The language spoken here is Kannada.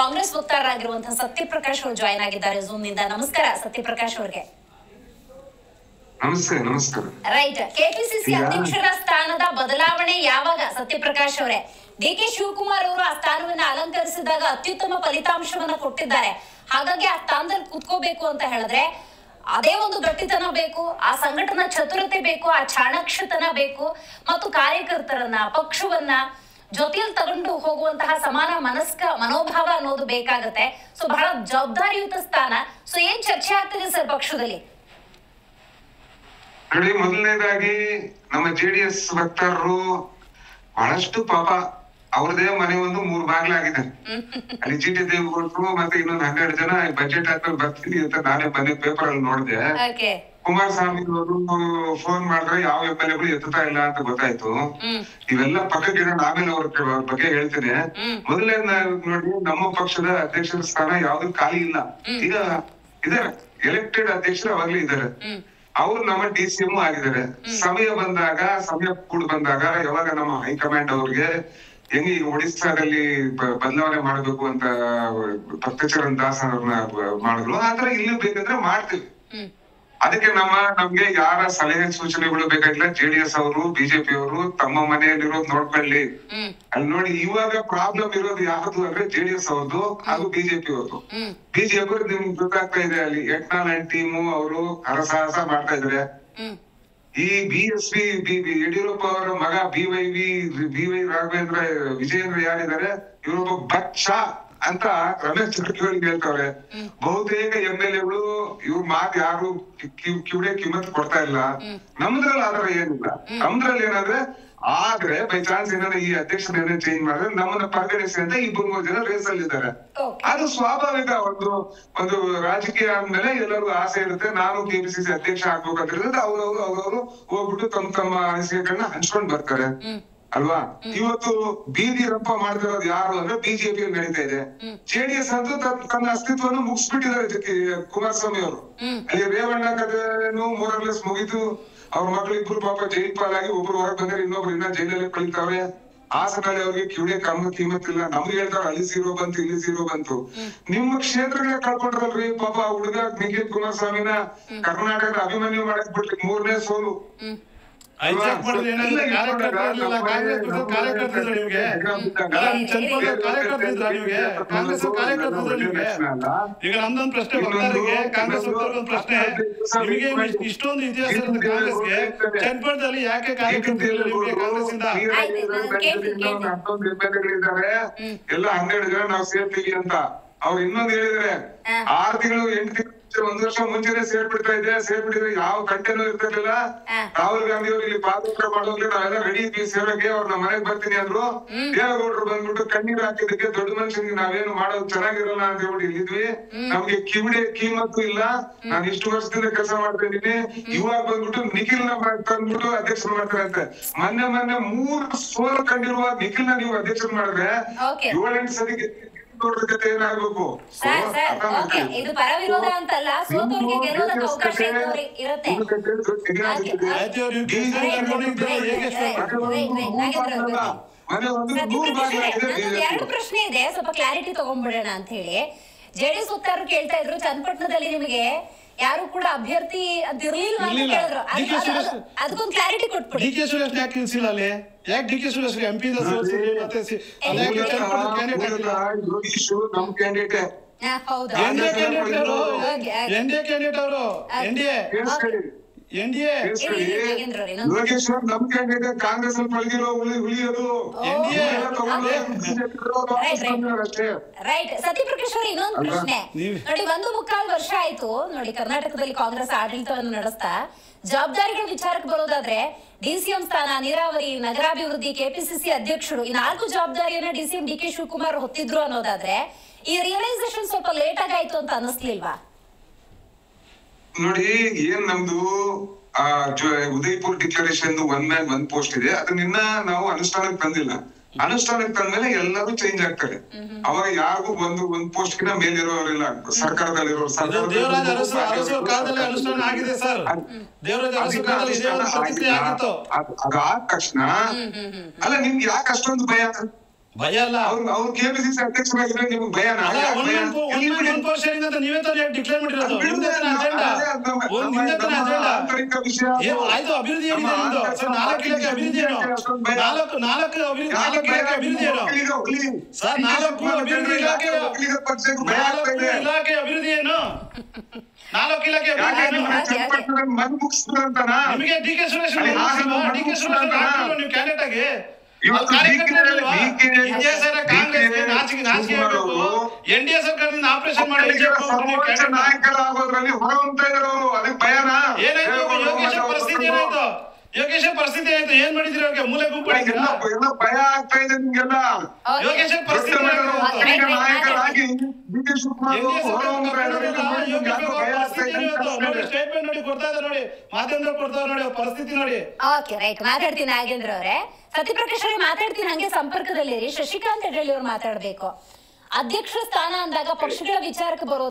ಕಾಂಗ್ರೆಸ್ ವಕ್ತಾರರಾಗಿರುವಂತಹ ಸತ್ಯಪ್ರಕಾಶ್ ಅವರು ಜಾಯಿನ್ ಆಗಿದ್ದಾರೆ ಝೂಮ್ ನಿಂದ. ನಮಸ್ಕಾರ ಸತ್ಯಪ್ರಕಾಶ್ ಅವರಿಗೆ. ನಮಸ್ಕಾರ. ರೈಟ್, ಕೆಪಿಸಿಸಿ ಅಧ್ಯಕ್ಷರ ಸ್ಥಾನದ ಬದಲಾವಣೆ ಯಾವಾಗ ಸತ್ಯಪ್ರಕಾಶ್ ಅವರೇ? ಡಿ.ಕೆ. ಶಿವಕುಮಾರ್ ಅವರು ಆ ಸ್ಥಾನವನ್ನ ಅಲಂಕರಿಸಿದಾಗ ಅತ್ಯುತ್ತಮ ಫಲಿತಾಂಶವನ್ನ ಕೊಟ್ಟಿದ್ದಾರೆ. ಹಾಗಾಗಿ ಆ ಸ್ಥಾನದಲ್ಲಿ ಕೂತ್ಕೋಬೇಕು ಅಂತ ಹೇಳಿದ್ರೆ ಅದೇ ಒಂದು ಗಟ್ಟಿತನ ಬೇಕು, ಆ ಸಂಘಟನಾ ಚತುರತೆ ಬೇಕು, ಆ ಚಾಣಾಕ್ಷತನ ಬೇಕು, ಮತ್ತು ಕಾರ್ಯಕರ್ತರನ್ನ ಪಕ್ಷವನ್ನ ಜೊತೆಯಲ್ಲಿ ತಗೊಂಡು ಹೋಗುವಂತಹ ಸಮಾನ ಮನೋಭಾವ ಅನ್ನೋದು ಬೇಕಾಗತ್ತೆ. ಸೊ ಬಹಳ ಜವಾಬ್ದಾರಿಯುತ ಸ್ಥಾನ. ಸೊ ಏನ್ ಚರ್ಚೆ ಆಗ್ತಿದೆ ಸರ್ ಪಕ್ಷದಲ್ಲಿ? ನೋಡಿ, ಮೊದಲನೇದಾಗಿ ನಮ್ಮ ಜೆಡಿಎಸ್ ವಕ್ತಾರರು ಬಹಳಷ್ಟು ಪಾಪ ಅವ್ರದೇ ಮನೆ ಒಂದು 3 ಬಾಗ್ಲಾಗಿದೆ. ಅಲ್ಲಿ ಜಿಟಿ ದೇವೇಗೌಡರು ಮತ್ತೆ ಇನ್ನೊಂದು 12 ಜನ ಬಜೆಟ್ ಆದ್ಮೇಲೆ ಬರ್ತೀನಿ ಅಂತ ನಾನೇ ಮನೆ ಪೇಪರ್ ಅಲ್ಲಿ ನೋಡಿದೆ. ಕುಮಾರಸ್ವಾಮಿ ಅವರು ಫೋನ್ ಮಾಡಿದ್ರೆ ಯಾವ ಎಂ.ಎಲ್.ಎಗಳು ಎತ್ತಾ ಇಲ್ಲ ಅಂತ ಗೊತ್ತಾಯ್ತು. ಇವೆಲ್ಲ ಪಕ್ಕಕ್ಕೆ ಆಮೇಲೆ ಅವ್ರ ಬಗ್ಗೆ ಹೇಳ್ತೇನೆ. ಮೊದಲನೇ ನೋಡಿ, ನಮ್ಮ ಪಕ್ಷದ ಅಧ್ಯಕ್ಷರ ಸ್ಥಾನ ಯಾವ್ದು ಖಾಲಿ ಇಲ್ಲ. ಈಗ ಇದಾರೆ, ಎಲೆಕ್ಟೆಡ್ ಅಧ್ಯಕ್ಷರು ಅವಾಗ್ಲೇ ಇದಾರೆ. ಅವ್ರು ನಮ್ಮ ಡಿ.ಸಿ.ಎಂ ಆಗಿದ್ದಾರೆ. ಸಮಯ ಬಂದಾಗ, ಸಮಯ ಕೂಡ್ ಬಂದಾಗ, ಯಾವಾಗ ನಮ್ಮ ಹೈಕಮಾಂಡ್ ಅವ್ರಿಗೆ ಹೆಂಗೆ ಈಗ ಒಡಿಸ್ಸಾದಲ್ಲಿ ಬದಲಾವಣೆ ಮಾಡ್ಬೇಕು ಅಂತ ಭಕ್ತಚರಣ್ ದಾಸ್ ಅವ್ರನ್ನ ಮಾಡಿದ್ರು, ಆತರ ಇಲ್ಲಿ ಬೇಕಂದ್ರೆ ಮಾಡ್ತೀವಿ. ಅದಕ್ಕೆ ನಮ್ಗೆ ಯಾರ ಸಲಹೆ ಸೂಚನೆಗಳು ಬೇಕಾಗಿಲ್ಲ. ಜೆಡಿಎಸ್ ಅವರು, ಬಿಜೆಪಿ ಅವರು ತಮ್ಮ ಮನೆಯಲ್ಲಿರೋದು ನೋಡ್ಕೊಳ್ಳಿ. ಅಲ್ಲಿ ನೋಡಿ, ಇವಾಗ ಪ್ರಾಬ್ಲಮ್ ಇರೋದು ಯಾವ್ದು ಅಂದ್ರೆ ಜೆಡಿಎಸ್ ಅವ್ರದ್ದು ಹಾಗೂ ಬಿಜೆಪಿ ಅವ್ರದ್ದು. ಬಿಜೆಪಿ ನಿಮ್ಗೆ ಗೊತ್ತಾಗ್ತಾ ಇದೆ, ಅಲ್ಲಿ ಯತ್ನಾಳ್ ಅಂಡ್ ಟೀಮು ಅವರು ಹರಸಾಹಸ ಮಾಡ್ತಾ ಇದಾರೆ. ಈ BSP ಯಡಿಯೂರಪ್ಪ ಅವರ ಮಗ ಬಿ.ವೈ. ರಾಘವೇಂದ್ರ ವಿಜಯೇಂದ್ರ ಯಾರಿದ್ದಾರೆ, ಇವರೊಬ್ಬ ಬಚ್ಚ ಅಂತ ರಮೇಶ್ ಜಾರಕಿಹೊಳಿ ಹೇಳ್ತವ್ರೆ. ಬಹುತೇಕ ಎಂ.ಎಲ್.ಎಗಳು ಇವ್ರ ಮಾತು ಯಾರು ಕಿಮ್ಮತ್ ಕೊಡ್ತಾ ಇಲ್ಲ. ನಮ್ದ್ರಲ್ಲಿ ಆತರ ಏನಿಲ್ಲ. ನಮ್ದ್ರಲ್ಲಿ ಏನಂದ್ರೆ, ಆದ್ರೆ ಬೈ ಚಾನ್ಸ್ ಏನಾದ್ರೆ ಈ ಅಧ್ಯಕ್ಷರ ಚೇಂಜ್ ಮಾಡಿದ್ರೆ ನಮ್ಮನ್ನ ಪರಿಗಣಿಸಿ ಅಂತ 2-3 ಜನ ರೇಸ್ ಅಲ್ಲಿ ಇದ್ದಾರೆ. ಅದು ಸ್ವಾಭಾವಿಕ. ಒಂದು ರಾಜಕೀಯ ಆದ್ಮೇಲೆ ಎಲ್ಲರಿಗೂ ಆಸೆ ಇರುತ್ತೆ, ನಾನು ಕೆಪಿಸಿಸಿ ಅಧ್ಯಕ್ಷ ಆಗ್ಬೇಕಂತ ಅವ್ರವ್ರು ಹೋಗ್ಬಿಟ್ಟು ತಮ್ಮ ಅನಿಸಿಕೆಗಳನ್ನ ಹಂಚ್ಕೊಂಡ್ ಬರ್ತಾರೆ ಅಲ್ವಾ. ಇವತ್ತು ಬೀದಿ ರಂಪ ಮಾಡ್ತಿರೋದು ಯಾರು ಅಂದ್ರೆ ಬಿಜೆಪಿ ನಡೀತಾ ಇದೆ. ಜೆಡಿಎಸ್ ಅಂತೂ ತನ್ನ ಅಸ್ತಿತ್ವವನ್ನು ಮುಗಿಸ್ಬಿಟ್ಟಿದ್ದಾರೆ ಕುಮಾರಸ್ವಾಮಿ ಅವರು. ಅಲ್ಲಿ ರೇವಣ್ಣ ಕಥೆನು ಮೋರಲ್ಲೆಸ್ ಮುಗಿತು. ಅವ್ರ ಮಕ್ಳು ಇಬ್ರು ಪಾಪ ಜೈಲ್ ಪಾಲಾಗಿ ಒಬ್ರು ಹೊರಗೆ ಬಂದ್ರೆ ಇನ್ನೊಬ್ರು ಇನ್ನ ಜೈಲಲ್ಲಿ ಕಳೀತಾವ್ರೆ. ಹಾಸನಲ್ಲಿ ಅವ್ರಿಗೆ ಕಿವಿಡೆ ಕಿಮ್ಮತ್ ಇಲ್ಲ. ನಮ್ಗೆ ಹೇಳ್ತಾರ ಅಲ್ಲಿ 0 ಬಂತು, ಇಲ್ಲಿ 0 ಬಂತು. ನಿಮ್ಮ ಕ್ಷೇತ್ರಗಳೇ ಕಳ್ಕೊಂಡ್ರಲ್ರಿ ಪಾಪ. ಹುಡುಗ ನಿಖಿಲ್ ಕುಮಾರಸ್ವಾಮಿನ ಕರ್ನಾಟಕದ ಅಭಿಮನ್ಯು ಮಾಡಕ್ ಬಿಟ್ರಿ, 3ನೇ ಸೋಲು. ಈಗ ನಮ್ದೊಂದು ಪ್ರಶ್ನೆ ವಕ್ತಾರರಿಗೆ, ಕಾಂಗ್ರೆಸ್ ವಕ್ತಾರರಿಗೆ ಪ್ರಶ್ನೆ, ನಿಮಗೆ ಇಷ್ಟೊಂದು ಇತಿಹಾಸ ಕಾಂಗ್ರೆಸ್ಗೆ ಚನ್ನಪಟ್ಟಣದಲ್ಲಿ ಯಾಕೆ ಕಾರ್ಯಕರ್ತರು ನಿಮಗೆ ಕಾಂಗ್ರೆಸ್ ಇಂದ ಎಲ್ಲ 12 ಜನ ನಾವು ಸೇರ್ತೀವಿ ಅಂತ ಅವ್ರು ಇನ್ನೊಂದು ಹೇಳಿದ್ರೆ, 6 ತಿಂಗಳು 8 ತಿಂಗಳು 1 ವರ್ಷ ಮುಂಚೆನೆ ಸೇರ್ಬಿಟ್ಟಿದ್ರೆ ಯಾವ ಕಂಟೆನೂ ಇರ್ತಿರ್ಲಿಲ್ಲ. ರಾಹುಲ್ ಗಾಂಧಿ ಅವರು ಇಲ್ಲಿ ಪಾದಯಾತ್ರೆ ಮಾಡೋಗ್ಲಿ ನಾವೆಲ್ಲ ರೆಡಿ ಇದ್ವಿ ಸೇವೆಗೆ, ಅವ್ರು ನಮ್ಮ ಮನೆಗ್ ಬರ್ತೀನಿ ಅಂದ್ರು. ದೇವೇಗೌಡರು ಬಂದ್ಬಿಟ್ಟು ಕಣ್ಣೀರ್ ಹಾಕಿದಕ್ಕೆ ದೊಡ್ಡ ಮನುಷ್ಯನಿಗೆ ನಾವೇನು ಮಾಡೋದು ಚೆನ್ನಾಗಿರಲ್ಲ ಅಂತ ಹೇಳ್ಬಿಟ್ಟು ಇಲ್ಲಿದ್ವಿ. ನಮ್ಗೆ ಕಿಮ್ಮತ್ತು ಇಲ್ಲ. ನಾನು ಇಷ್ಟು ವರ್ಷದಿಂದ ಕೆಲಸ ಮಾಡ್ತಾ ಇದ್ದೀನಿ. ಇವಾಗ ಬಂದ್ಬಿಟ್ಟು ನಿಖಿಲ್ ನ ತಂದ್ಬಿಟ್ಟು ಅಧ್ಯಕ್ಷರು ಮಾಡ್ತಾರೆ ಅಂತೆ. ಮೊನ್ನೆ 3 ಸೋಲು ಕಂಡಿರುವ ನಿಖಿಲ್ ನ ನೀವು ಅಧ್ಯಕ್ಷರು ಮಾಡಿದ್ರೆ 7-8 ಸರಿ ಕತೆ ಏನಾಗಬೇಕು. ಇದು ಪರ ವಿರೋಧ ಅಂತಲ್ಲ, ಸೋತೋರ್ಗೆ ಗೆಲ್ಲೋದಕ್ಕೆ ಅವಕಾಶ ಇರುತ್ತೆ. ಎರಡು ಪ್ರಶ್ನೆ ಇದೆ, ಸ್ವಲ್ಪ ಕ್ಲಾರಿಟಿ ತಗೊಂಡ್ಬಿಡೋಣ ಅಂತ ಹೇಳಿ. ಜೆಡಿಎಸ್ ವಕ್ತಾರರು ಕೇಳ್ತಾ ಇದ್ರು, ಚನ್ನಪಟ್ಟಣದಲ್ಲಿ ನಿಮಗೆ ಯಾರು ಕೂಡ ಅಭ್ಯರ್ಥಿ ಅಂತ ಇರ್ಲಿಲ್ಲ ಅಂತ ಹೇಳಿದ್ರು. ಅದಕ್ಕೊಂದು ಕ್ಲಾರಿಟಿ ಕೊಟ್ಬಿಡಿ. ಡಿ.ಕೆ. ಸುರೇಶ್ ಯಾಕೆ ನಿಲ್ಸಿಲ್ಲ ಅಲ್ಲಿ? ಯಾಕೆ ಡಿ.ಕೆ. ಸುರೇಶ್ MP ಯೋಗೇಶ್ವರ್ ನಮ್ ಕ್ಯಾಂಡಿಡೇಟ್, ಕಾಂಗ್ರೆಸ್ ಅಲ್ಲಿ ಪಳಗಿರೋ ಉಳಿಯೋದು ರೈಟ್. ಸತ್ಯಪ್ರಕಾಶ್ ಅವರು ಇನ್ನೊಂದು ಪ್ರಶ್ನೆ ನೋಡಿ, 1.25 ವರ್ಷ ಆಯ್ತು ನೋಡಿ ಕರ್ನಾಟಕದಲ್ಲಿ ಕಾಂಗ್ರೆಸ್ ಆಡಳಿತವನ್ನು ನಡೆಸ್ತಾ. ಜವಾಬ್ದಾರಿಗಳ ವಿಚಾರಕ್ಕೆ ಬರೋದಾದ್ರೆ ಡಿ.ಸಿ.ಎಂ ಸ್ಥಾನ, ನೀರಾವರಿ, ನಗರಾಭಿವೃದ್ಧಿ, ಕೆಪಿಸಿಸಿ ಅಧ್ಯಕ್ಷರು, ಈ 4 ಜವಾಬ್ದಾರಿಯನ್ನ ಡಿ.ಸಿ.ಎಂ ಡಿ.ಕೆ. ಶಿವಕುಮಾರ್ ಹೊತ್ತಿದ್ರು ಅನ್ನೋದಾದ್ರೆ ಈ ರಿಯಲೈಸೇಷನ್ ಸ್ವಲ್ಪ ಲೇಟ್ ಆಗಾಯ್ತು ಅಂತ ಅನ್ನಿಸ್ಲಿಲ್ವಾ? ನೋಡಿ, ಏನ್ ನಮ್ದು ಉದಯಪುರ್ ಡಿಕ್ಲರೇಷನ್ 1 man 1 post ಇದೆ. ಅದನ್ನ ನಾವು ಅನುಷ್ಠಾನಕ್ಕೆ ತಂದಿಲ್ಲ. ಅನುಷ್ಠಾನಕ್ಕೆ ತಂದ್ಮೇಲೆ ಎಲ್ಲರೂ ಚೇಂಜ್ ಆಗ್ತಾರೆ. ಅವಾಗ ಯಾರಿಗೂ ಒಂದು ಪೋಸ್ಟ್ ಗಿನ ಮೇಲಿರೋರಿಲ್ಲ. ಸರ್ಕಾರದಲ್ಲಿರೋ ಅದಾದ ತಕ್ಷಣ ಅಲ್ಲ, ನಿಮ್ಗೆ ಯಾಕೆ ಅಷ್ಟೊಂದು ಭಯ? ಭಯ ಅಲ್ಲ. ಅವ್ರು ಕೆಪಿಸಿಸಿ ಅಧ್ಯಕ್ಷರಾಗಿದ್ರೆ ನಿಮ್ಗೆ ಭಯನ? ನೀವೇ ತಾನೇ ಡಿಕ್ಲೇರ್ ಮಾಡಿರೋದು. ಆಂತರಿಕ ವಿಷಯ ಆಯ್ತು, ಅಭಿವೃದ್ಧಿ ಏನಿದೆ ನಿಮ್ದು? 4 ಇಲಾಖೆ ಅಭಿವೃದ್ಧಿ ಏನು? 4 ಇಲಾಖೆ ಅಭಿವೃದ್ಧಿ ಏನು ಸರ್? 4 ಅಭಿವೃದ್ಧಿ ಇಲಾಖೆ ಅಭಿವೃದ್ಧಿ ಏನು? 4 ಇಲಾಖೆ ನಿಮಗೆ ಡಿ ಕೆ ಸುರೇಶ್ ನೀವು ಕ್ಯಾಂಡಿಡೇಟ್ ಆಗಿ ಎನ್ಡಿಎ ಸರ್ಕಾರದಿಂದ ಆಪರೇಷನ್ ಮಾಡಿ ನಾಯಕರಾಗೋದ್ರಲ್ಲಿ ಹೊರಹೊಮ್ತ ಇದ್ದಾರೆ ಅವರು. ಅದಕ್ಕೆ ಭಯನ? ಏನಾಯ್ತು ಯೋಗೇಶ್ವರ ಪರಿಸ್ಥಿತಿ? ಏನಾಯ್ತು ಯೋಗೇಶ್ವರ ಪರಿಸ್ಥಿತಿ? ಆಯ್ತು, ಏನ್ ಮಾಡಿದ್ರಿ ಅವ್ರಿಗೆ? ಮೂಲೆ ಗುಂಪು ಎಲ್ಲ ಭಯ ಆಗ್ತಾ ಇದೆ ನಿಮ್ಗೆಲ್ಲ. ಯೋಗೇಶ್ವರ ಪರಿಸ್ಥಿತಿ ನಾಯಕರಾಗಿ ಡಿ.ಕೆ. ಶಿವಕುಮಾರ್ ಸ್ಟೇಟ್ಮೆಂಟ್ ನೋಡಿ ಕೊಡ್ತಾ ಇದ್ದಾರೆ ನೋಡಿ, ಮಾಧ್ಯಮ ಕೊಡ್ತಾ ನೋಡಿ ಪರಿಸ್ಥಿತಿ ನೋಡಿ. ಓಕೆ ರೈಟ್, ಮಾತಾಡ್ತೀನಿ ನಾಗೇಂದ್ರ ಅವರೇ. ಸತ್ಯಪ್ರಕಾಶ್ ಅವರೇ ಮಾತಾಡ್ತೀನಿ, ಹಂಗೆ ಸಂಪರ್ಕದಲ್ಲಿ ಶಶಿಕಾಂತ್ ಹೆಡ್ರಳ್ಳಿ ಅವ್ರು ಮಾತಾಡ್ಬೇಕು. ಅಧ್ಯಕ್ಷ ಸ್ಥಾನ ಅಂದಾಗ ಪಕ್ಷಗಳ ವಿಚಾರಕ್ಕೆ ಬರೋದು